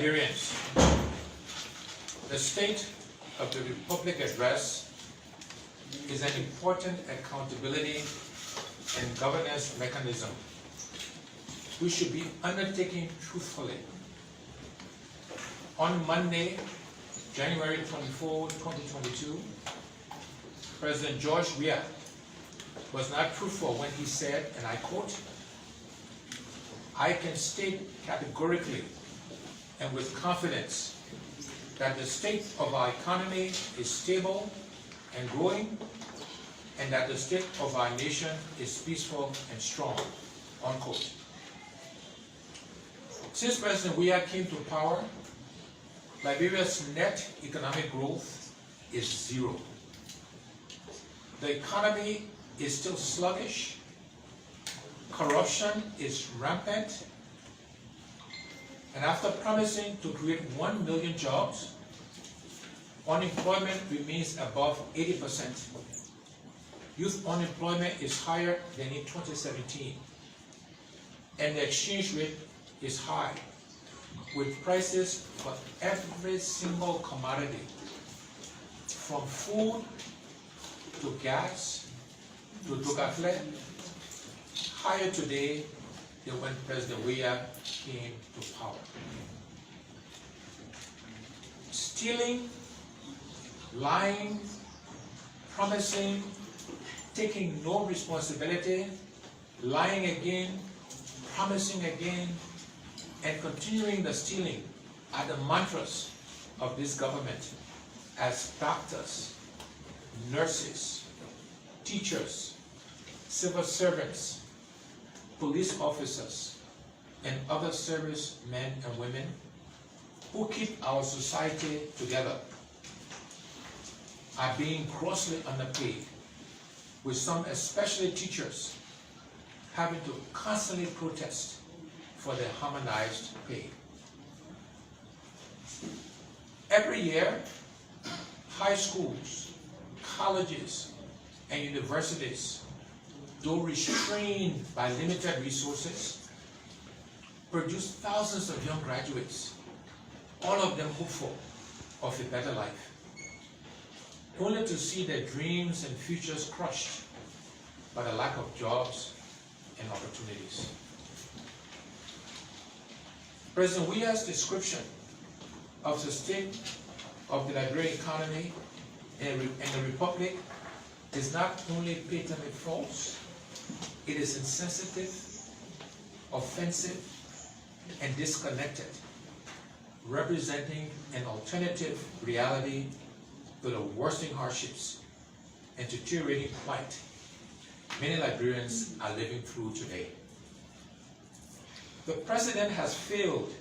Liberians, the State of the Republic Address is an important accountability and governance mechanism we should be undertaking truthfully. On Monday, January 24, 2022, President George Weah was not truthful when he said, and I quote, "I can state categorically and with confidence that the state of our economy is stable and growing, and that the state of our nation is peaceful and strong," unquote. Since President Weah came to power, Liberia's net economic growth is zero. The economy is still sluggish, corruption is rampant, and after promising to create 1 million jobs, unemployment remains above 80%. Youth unemployment is higher than in 2017, and the exchange rate is high, with prices for every single commodity, from food to gas to Dugafle, higher today than when President Weah came to power. Stealing, lying, promising, taking no responsibility, lying again, promising again, and continuing the stealing are the mantras of this government as doctors, nurses, teachers, civil servants, police officers, and other service men and women who keep our society together are being grossly underpaid, with some, especially teachers, having to constantly protest for their harmonized pay. Every year, high schools, colleges, and universities, though restrained by limited resources, produce thousands of young graduates, all of them hopeful of a better life, only to see their dreams and futures crushed by the lack of jobs and opportunities. President Weah's description of the state of the Liberian economy and the Republic is not only patently false, it is insensitive, offensive, and disconnected, representing an alternative reality to the worsening hardships and deteriorating plight many Liberians are living through today. The president has failed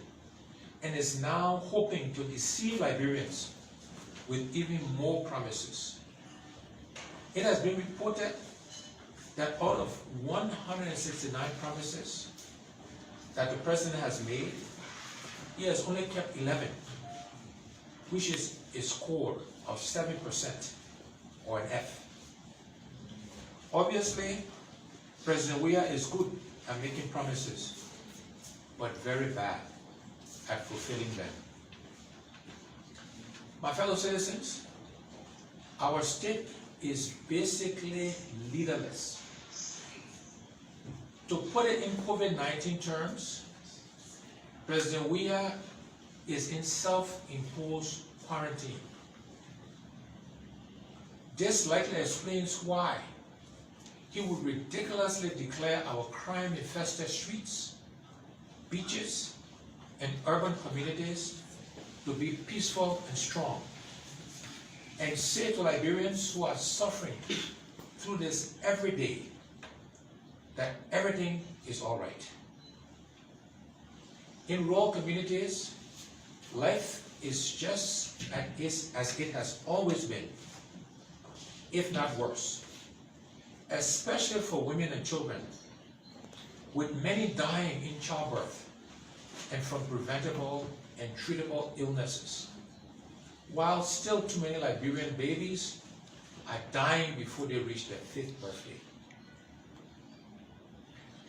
and is now hoping to deceive Liberians with even more promises. It has been reported that out of 169 promises that the president has made, he has only kept 11, which is a score of 7%, or an F. Obviously, President Weah is good at making promises, but very bad at fulfilling them. My fellow citizens, our state is basically leaderless. To put it in COVID-19 terms, President Weah is in self-imposed quarantine. This likely explains why he would ridiculously declare our crime-infested streets, beaches, and urban communities to be peaceful and strong, and say to Liberians who are suffering through this every day that everything is all right. In rural communities, life is just as it has always been, if not worse, especially for women and children, with many dying in childbirth and from preventable and treatable illnesses, while still too many Liberian babies are dying before they reach their 5th birthday.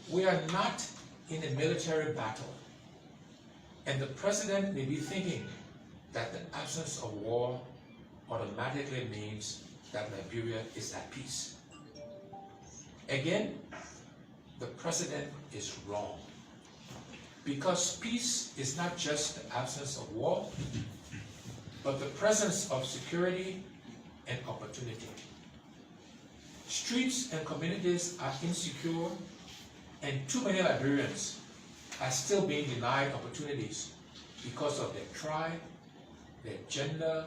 We are not in a military battle, And the president may be thinking that the absence of war automatically means that Liberia is at peace. Again, the president is wrong. Because peace is not just the absence of war, but the presence of security and opportunity. Streets and communities are insecure, and too many Liberians are still being denied opportunities because of their tribe, their gender,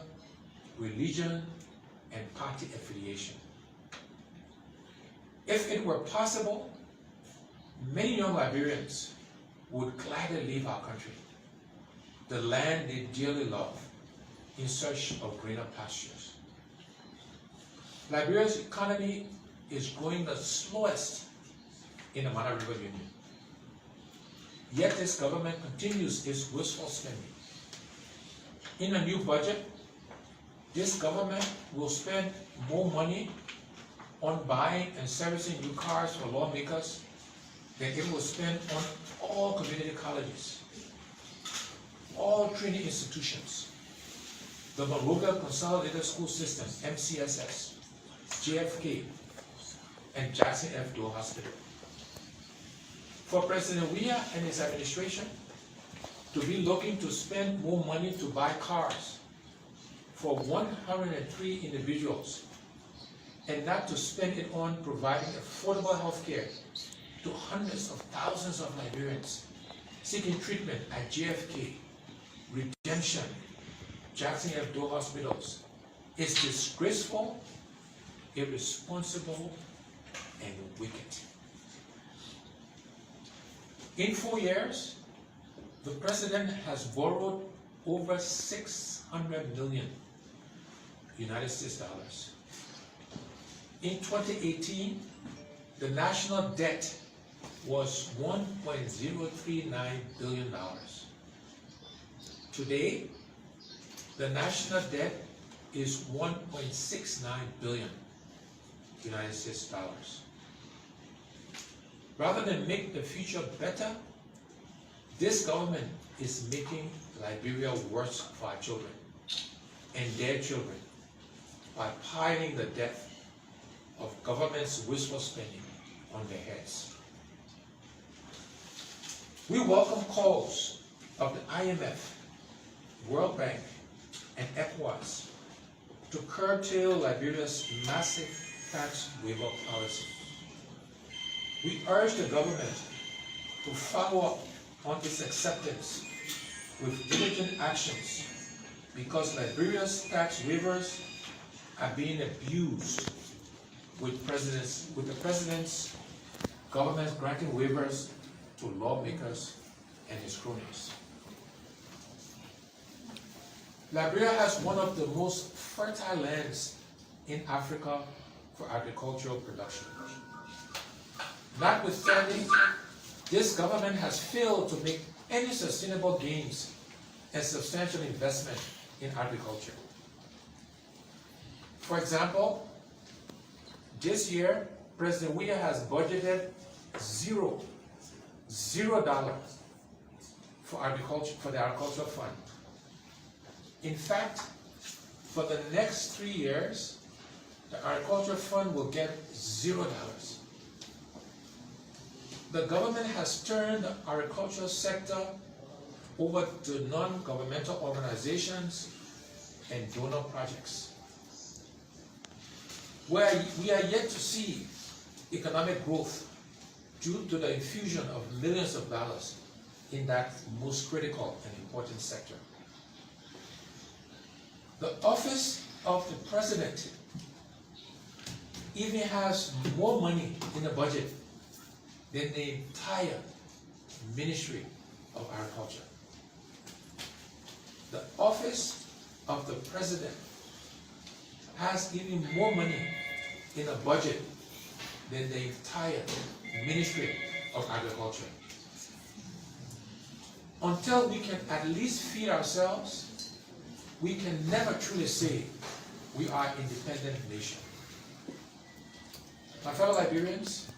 religion, and party affiliation. If it were possible, many young Liberians would gladly leave our country, the land they dearly love, in search of greener pastures. Liberia's economy is growing the slowest in the Mana River Union. Yet this government continues its wasteful spending. In a new budget, this government will spend more money on buying and servicing new cars for lawmakers than it will spend on all community colleges, all training institutions, the Monrovia Consolidated School System, MCSS, JFK, and Jackson F. Doe Hospital. For President Weah and his administration to be looking to spend more money to buy cars for 103 individuals and not to spend it on providing affordable health care to hundreds of thousands of Liberians seeking treatment at JFK, Redemption, Jackson F. Doe hospitals is disgraceful, irresponsible, and wicked. In 4 years, the president has borrowed over 600 million United States dollars. In 2018, the national debt was $1.039 billion. Today, the national debt is $1.69 billion United States dollars. Rather than make the future better, this government is making Liberia worse for our children and their children by piling the debt of government's wasteful spending on their heads. We welcome calls of the IMF, World Bank, and ECOWAS to curtail Liberia's massive tax waiver policy. We urge the government to follow up on its acceptance with diligent actions because Liberia's tax waivers are being abused with the president's government granting waivers to lawmakers and his cronies. Liberia has one of the most fertile lands in Africa for agricultural production. Notwithstanding, this government has failed to make any sustainable gains and substantial investment in agriculture. For example, this year, President Weah has budgeted $0 for agriculture, for the agricultural fund. In fact, for the next 3 years, the agriculture fund will get $0. The government has turned the agricultural sector over to non-governmental organizations and donor projects, where we are yet to see economic growth due to the infusion of millions of dollars in that most critical and important sector. The office of the president even has more money in the budget than the entire Ministry of Agriculture. The office of the president has even more money in the budget than the entire Ministry of Agriculture. Until we can at least feed ourselves, we can never truly say we are an independent nation. My fellow Liberians,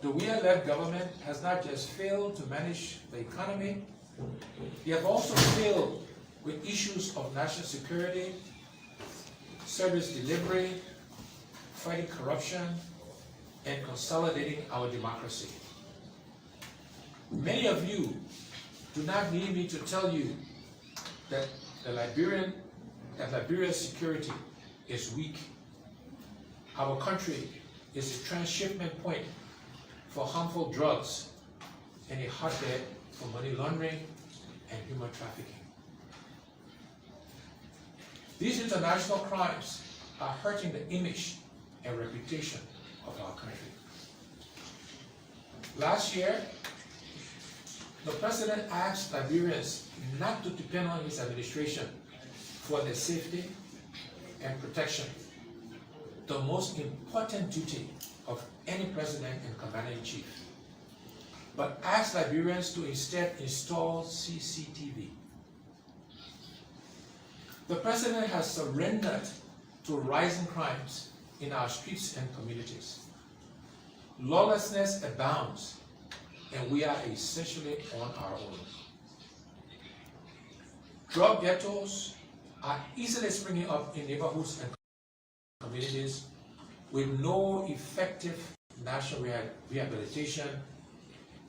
the Weah-led government has not just failed to manage the economy, They have also failed with issues of national security, service delivery, fighting corruption, and consolidating our democracy. Many of you do not need me to tell you that Liberia's security is weak. Our country is a transshipment point for harmful drugs and a hotbed for money laundering and human trafficking. These international crimes are hurting the image and reputation of our country. Last year, the president asked Liberians not to depend on his administration for their safety and protection, the most important duty of any president and commander-in-chief, but asked Liberians to instead install CCTV. The president has surrendered to rising crimes in our streets and communities. Lawlessness abounds, and we are essentially on our own. Drug ghettos are easily springing up in neighborhoods and communities with no effective national rehabilitation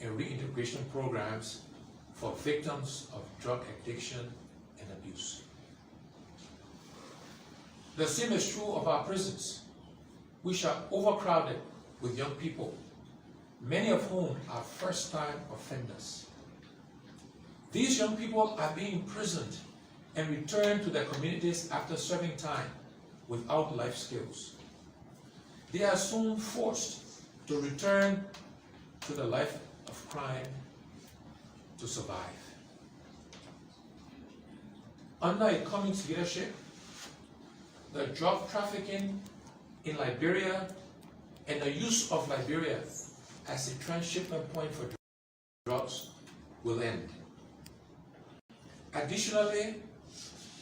and reintegration programs for victims of drug addiction and abuse. The same is true of our prisons, which are overcrowded with young people, many of whom are first-time offenders. These young people are being imprisoned and returned to their communities after serving time without life skills. They are soon forced to return to the life of crime to survive. Under a Cummings leadership, the drug trafficking in Liberia and the use of Liberia as a transshipment point for drugs will end. Additionally,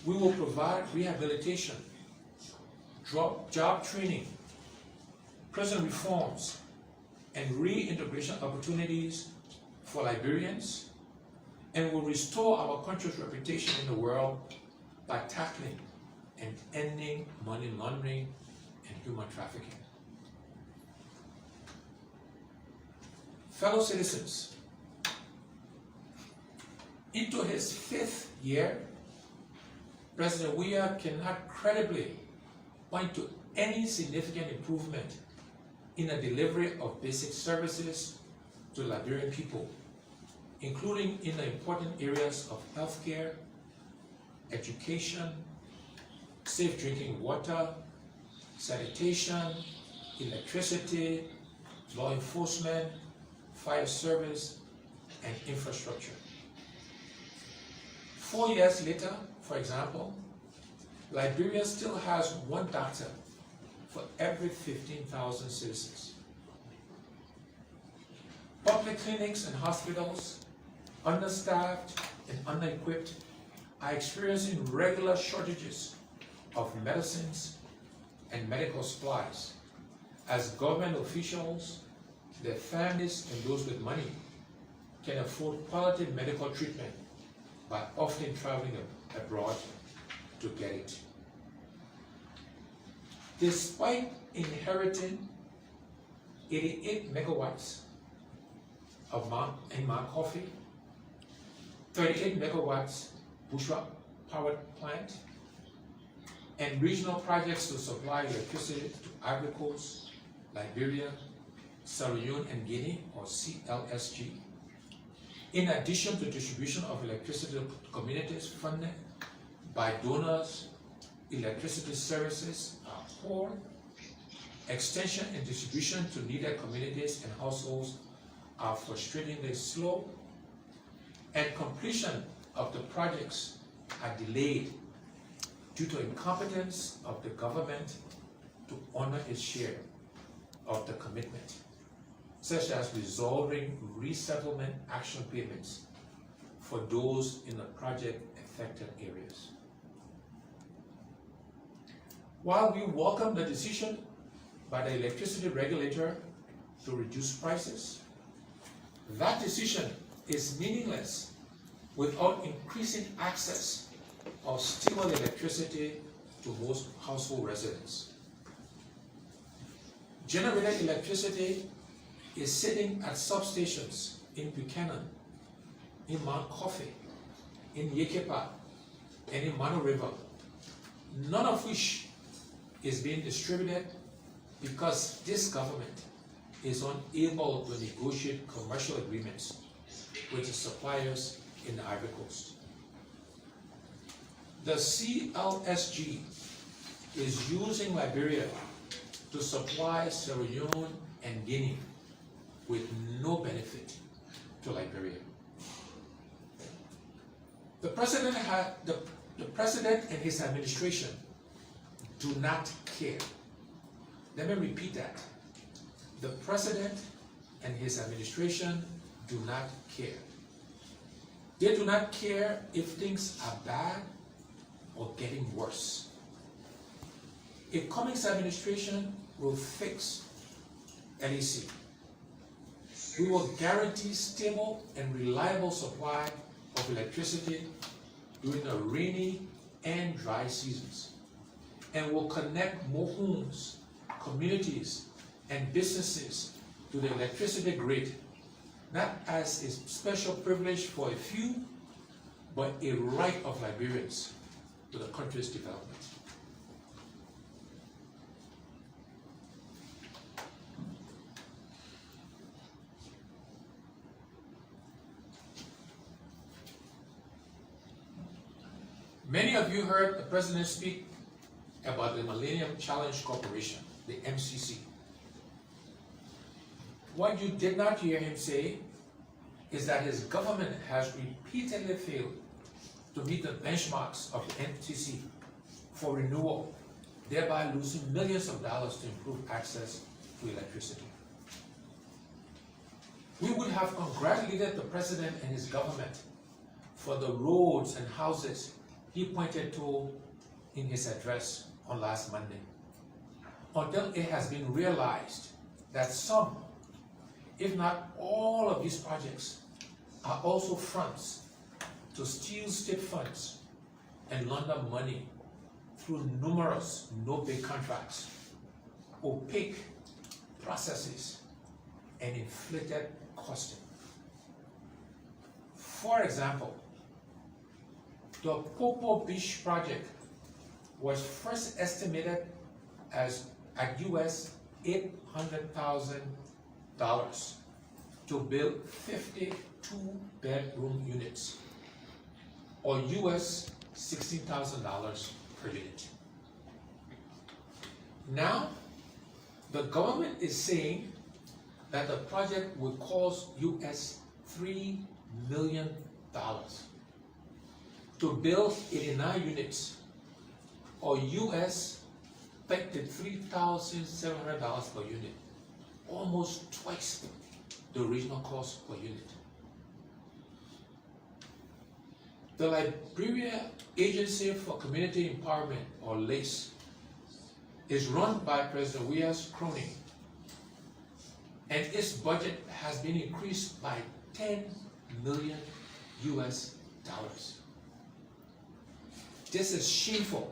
we will provide rehabilitation, job training, prison reforms, and reintegration opportunities for Liberians, and will restore our country's reputation in the world by tackling and ending money laundering and human trafficking. Fellow citizens, into his 5th year, President Weah cannot credibly point to any significant improvement in the delivery of basic services to Liberian people, including in the important areas of healthcare, education, safe drinking water, sanitation, electricity, law enforcement, fire service, and infrastructure. 4 years later, for example, Liberia still has one doctor for every 15,000 citizens. Public clinics and hospitals, understaffed and under-equipped, are experiencing regular shortages of medicines and medical supplies as government officials, their families, and those with money can afford quality medical treatment by often traveling abroad to get it. Despite inheriting 88 megawatts of Mount Coffee, 38 megawatts Bushra power plant, and regional projects to supply electricity to Ivory Coast, Liberia, Sierra Leone, and Guinea, or CLSG, in addition to distribution of electricity to communities funded by donors, electricity services are poor, extension and distribution to needed communities and households are frustratingly slow, and completion of the projects are delayed due to incompetence of the government to honor its share of the commitment, such as resolving resettlement action payments for those in the project-affected areas. While we welcome the decision by the electricity regulator to reduce prices, that decision is meaningless without increasing access of stable electricity to most household residents. Generated electricity is sitting at substations in Buchanan, in Mount Coffee, in Yekepa, and in Mano River, none of which is being distributed because this government is unable to negotiate commercial agreements with the suppliers in the Ivory Coast. The CLSG is using Liberia to supply Sierra Leone and Guinea with no benefit to Liberia. The president and his administration do not care. Let me repeat that. The president and his administration do not care. They do not care if things are bad or getting worse. A Cummings administration will fix LEC. We will guarantee stable and reliable supply of electricity during the rainy and dry seasons, and will connect more homes, communities, and businesses to the electricity grid, not as a special privilege for a few, but a right of Liberians to the country's development. Many of you heard the president speak about the Millennium Challenge Corporation, the MCC. What you did not hear him say is that his government has repeatedly failed to meet the benchmarks of the MCC for renewal, thereby losing millions of dollars to improve access to electricity. We would have congratulated the president and his government for the roads and houses he pointed to in his address on last Monday, until it has been realized that some, if not all of these projects, are also fronts to steal state funds and launder money through numerous no-pay contracts, opaque processes, and inflated costing. For example, the Popo Beach project was first estimated at US $800,000 to build 52-bedroom units, or US $16,000 per unit. Now, the government is saying that the project will cost US $3 million to build 89 units, or US $33,700 per unit, almost twice the original cost per unit. The Liberia Agency for Community Empowerment, or LACE, is run by President Weah's crony, and its budget has been increased by $10 million US. This is shameful.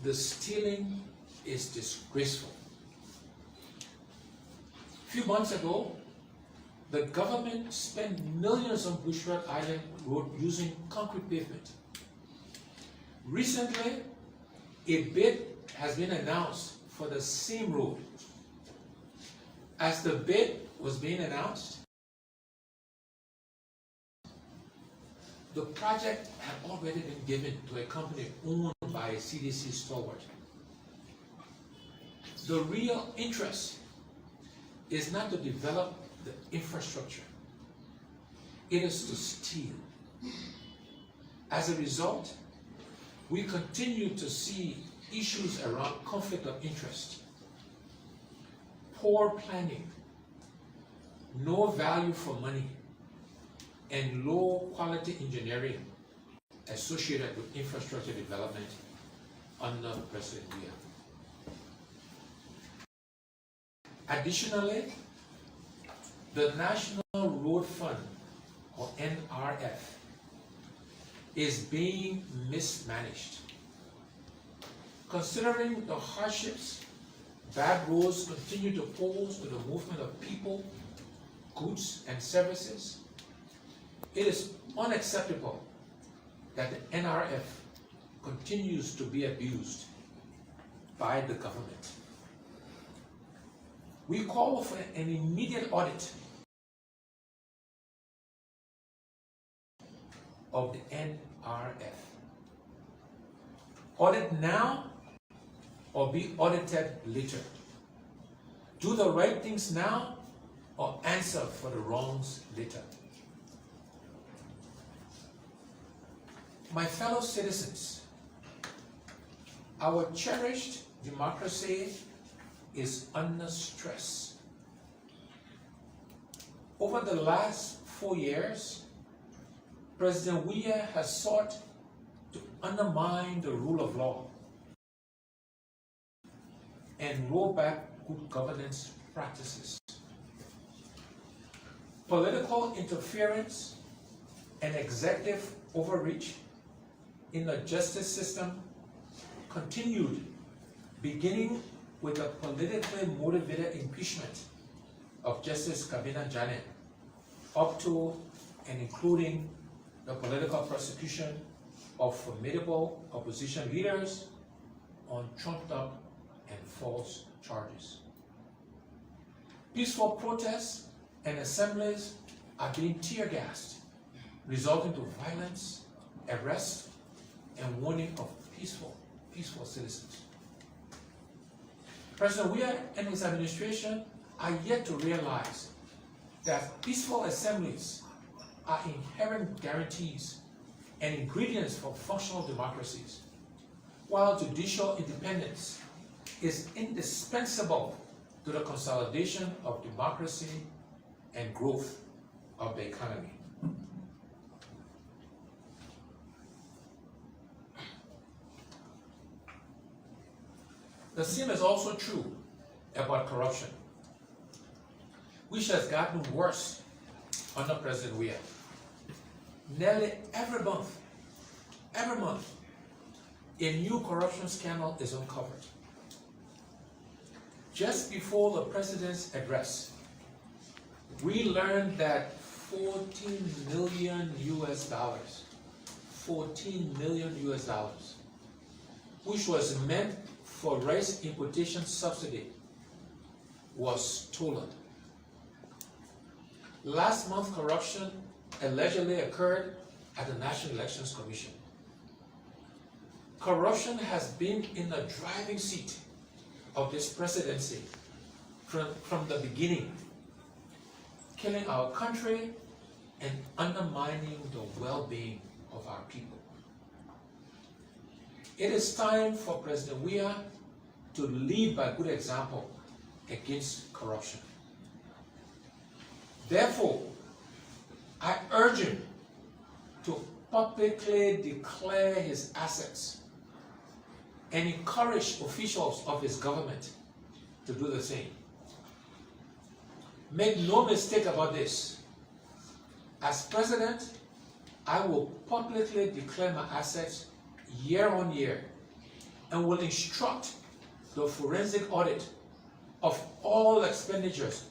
The stealing is disgraceful. A few months ago, the government spent millions on Bushrat Island Road using concrete pavement. Recently, a bid has been announced for the same road. As the bid was being announced, the project had already been given to a company owned by a CDC stalwart. The real interest is not to develop the infrastructure. It is to steal. As a result, we continue to see issues around conflict of interest, poor planning, no value for money, and low quality engineering associated with infrastructure development under President Weah. Additionally, the National Road Fund, or NRF, is being mismanaged. Considering the hardships bad roads continue to pose to the movement of people, goods, and services, it is unacceptable that the NRF continues to be abused by the government. We call for an immediate audit of the NRF. Audit now or be audited later. Do the right things now or answer for the wrongs later. My fellow citizens, our cherished democracy is under stress. Over the last 4 years, President Weah has sought to undermine the rule of law and roll back good governance practices. Political interference and executive overreach in the justice system continued, beginning with the politically motivated impeachment of Justice Kabina Janet, up to and including the political prosecution of formidable opposition leaders on trumped up and false charges. Peaceful protests and assemblies are being tear-gassed, resulting to violence, arrest, and warning of peaceful citizens. President Weah and his administration are yet to realize that peaceful assemblies are inherent guarantees and ingredients for functional democracies, while judicial independence is indispensable to the consolidation of democracy and growth of the economy. The same is also true about corruption, which has gotten worse under President Weah. Nearly every month, a new corruption scandal is uncovered. Just before the president's address, we learned that $14 million, which was meant for rice importation subsidy, was stolen. Last month, corruption allegedly occurred at the National Elections Commission. Corruption has been in the driving seat of this presidency from the beginning, killing our country and undermining the well-being of our people. It is time for President Weah to lead by good example against corruption. Therefore, I urge him to publicly declare his assets and encourage officials of his government to do the same. Make no mistake about this. As president, I will publicly declare my assets year on year and will instruct the forensic audit of all expenditures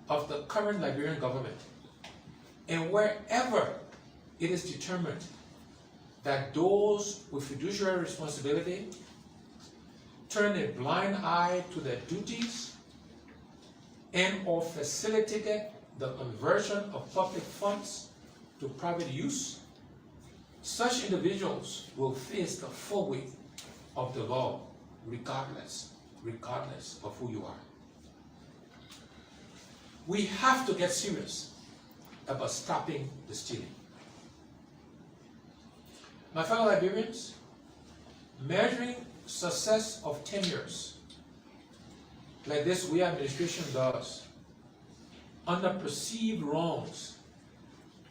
of the current Liberian government. And wherever it is determined that those with fiduciary responsibility turn a blind eye to their duties and or facilitated the conversion of public funds to private use, such individuals will face the full weight of the law, regardless of who you are. We have to get serious about stopping the stealing. My fellow Liberians, measuring success of tenures like this Weah administration does under perceived wrongs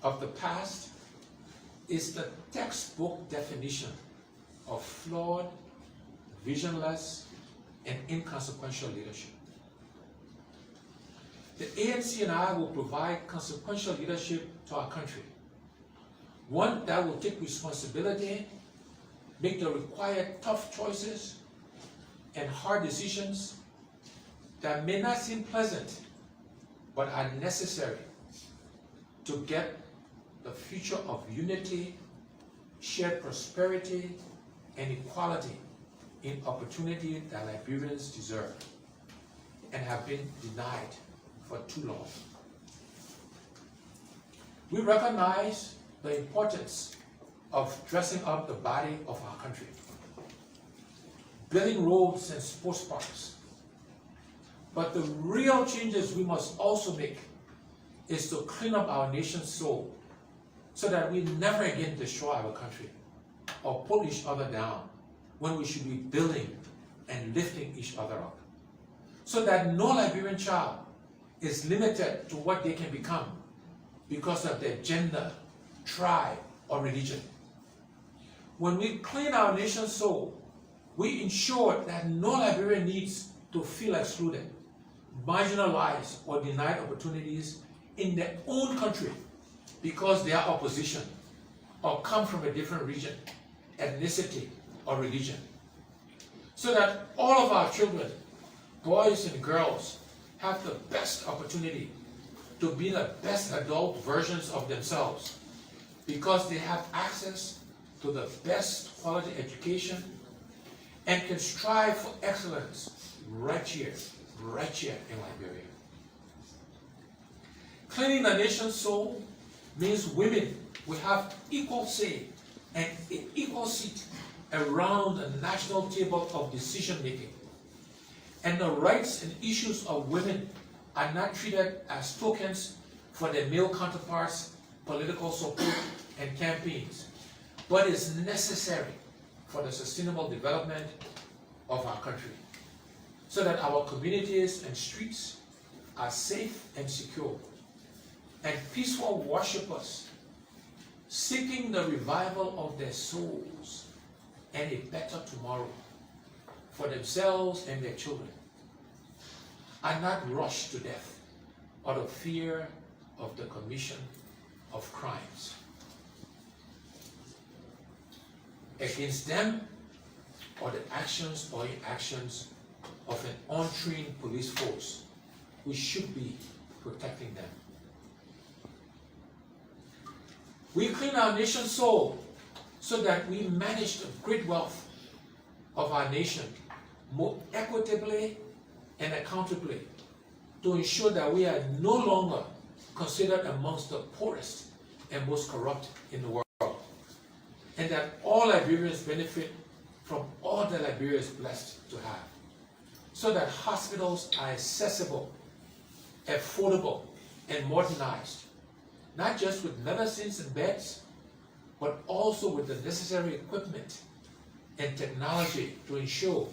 of the past is the textbook definition of flawed, visionless, and inconsequential leadership. the ANC and I will provide consequential leadership to our country. One that will take responsibility, make the required tough choices and hard decisions that may not seem pleasant, but are necessary to get the future of unity, shared prosperity, and equality in opportunity that Liberians deserve and have been denied for too long. We recognize the importance of dressing up the body of our country, building roads and sports parks. But the real changes we must also make is to clean up our nation's soul so that we never again destroy our country or pull each other down when we should be building and lifting each other up. So that no Liberian child is limited to what they can become because of their gender, tribe, or religion. When we clean our nation's soul, we ensure that no Liberian needs to feel excluded, marginalized, or denied opportunities in their own country because they are opposition or come from a different region, ethnicity, or religion. So that all of our children, boys and girls, have the best opportunity to be the best adult versions of themselves because they have access to the best quality education and can strive for excellence right here in Liberia. Cleaning the nation's soul means women will have equal say and an equal seat around the national table of decision making. And the rights and issues of women are not treated as tokens for their male counterparts' political support and campaigns, but is necessary for the sustainable development of our country, so that our communities and streets are safe and secure, and peaceful worshippers seeking the revival of their souls and a better tomorrow for themselves and their children are not rushed to death out of fear of the commission of crimes against them or the actions or inactions of an untrained police force. We should be protecting them. We clean our nation's soul so that we manage the great wealth of our nation more equitably and accountably to ensure that we are no longer considered amongst the poorest and most corrupt in the world, and that all Liberians benefit from all that Liberia is blessed to have, so that hospitals are accessible, affordable, and modernized, not just with medicines and beds, but also with the necessary equipment and technology to ensure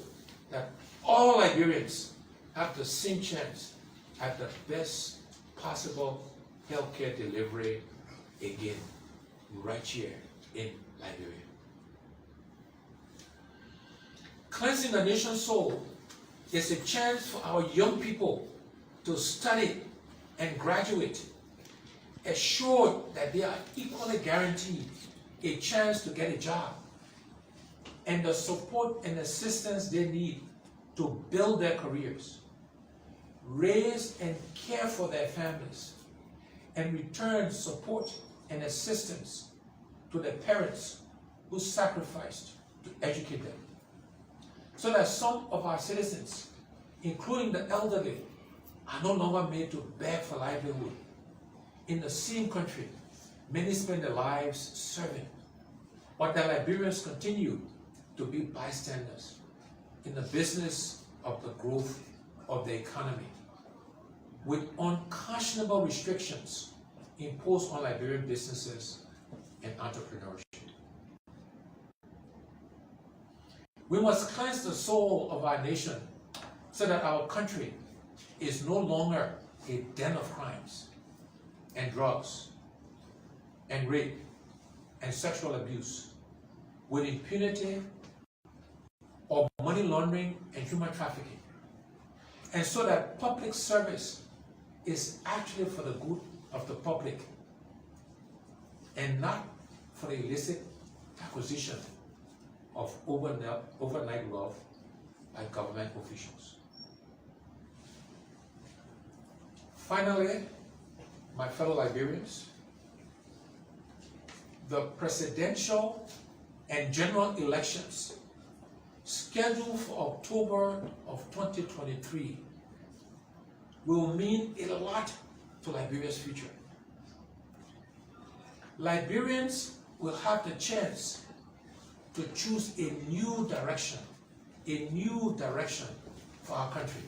that all Liberians have the same chance at the best possible healthcare delivery again, right here in Liberia. Cleansing the nation's soul is a chance for our young people to study and graduate, assured that they are equally guaranteed a chance to get a job and the support and assistance they need to build their careers, raise and care for their families, and return support and assistance to their parents who sacrificed to educate them. So that some of our citizens, including the elderly, are no longer made to beg for livelihood. In the same country, many spend their lives serving, but the Liberians continue to be bystanders in the business of the growth of the economy, with unconscionable restrictions imposed on Liberian businesses and entrepreneurship. We must cleanse the soul of our nation so that our country is no longer a den of crimes and drugs and rape and sexual abuse with impunity or money laundering and human trafficking, and so that public service is actually for the good of the public and not for the illicit acquisition of overnight wealth by government officials. Finally, my fellow Liberians, the presidential and general elections scheduled for October of 2023 will mean a lot to Liberia's future. Liberians will have the chance to choose a new direction for our country.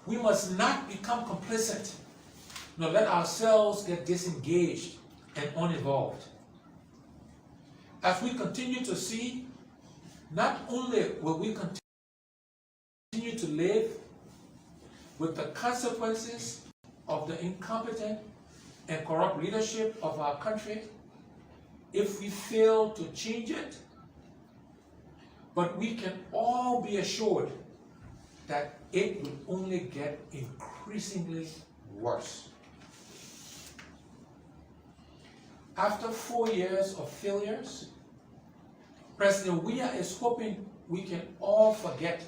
We must not become complacent, nor let ourselves get disengaged and uninvolved. As we continue to see, not only will we continue to live with the consequences of the incompetent and corrupt leadership of our country if we fail to change it, but we can all be assured that it will only get increasingly worse. After 4 years of failures, President Weah is hoping we can all forget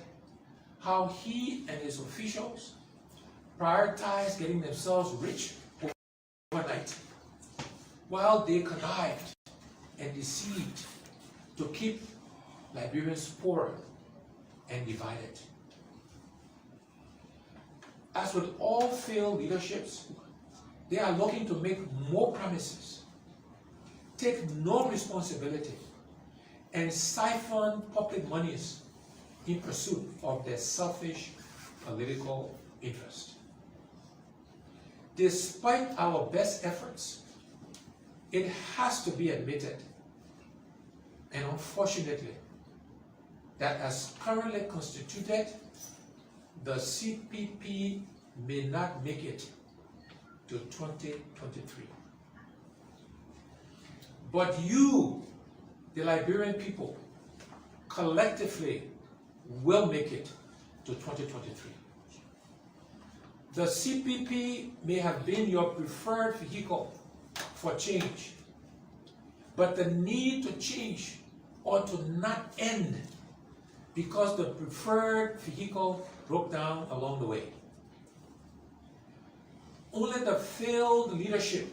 how he and his officials prioritized getting themselves rich overnight, while they connived and deceived to keep Liberians poorer and divided. As with all failed leaderships, they are looking to make more promises, take no responsibility, and siphon public monies in pursuit of their selfish political interest. Despite our best efforts, it has to be admitted, and unfortunately, that as currently constituted, the CPP may not make it to 2023. But you, the Liberian people, collectively will make it to 2023. The CPP may have been your preferred vehicle for change, but the need to change ought to not end because the preferred vehicle broke down along the way. Only the failed leadership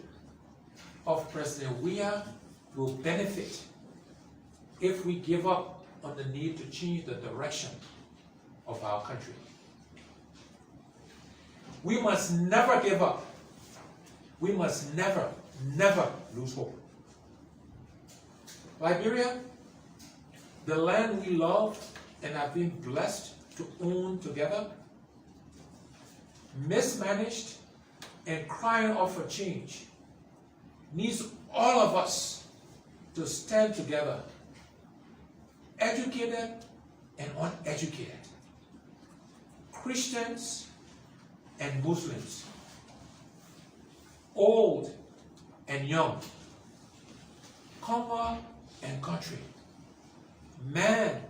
of President Weah will benefit if we give up on the need to change the direction of our country. We must never give up. We must never lose hope. Liberia, the land we love and have been blessed to own together, mismanaged and crying out for change, needs all of us to stand together, educated and uneducated, Christians and Muslims, old and young, comer and country, man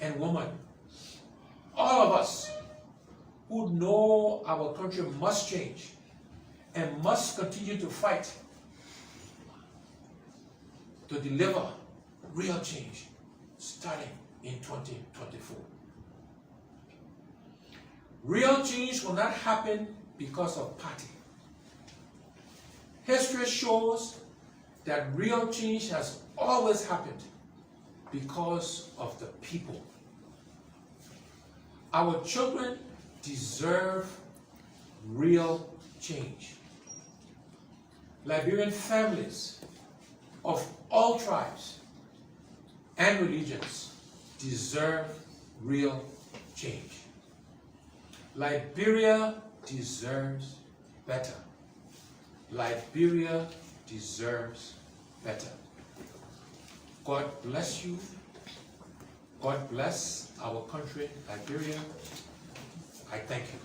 and woman, all of us who know our country must change and must continue to fight to deliver real change starting in 2024. Real change will not happen because of party. History shows that real change has always happened because of the people. Our children deserve real change. Liberian families of all tribes and religions deserve real change. Liberia deserves better. Liberia deserves better. God bless you. God bless our country, Liberia. I thank you.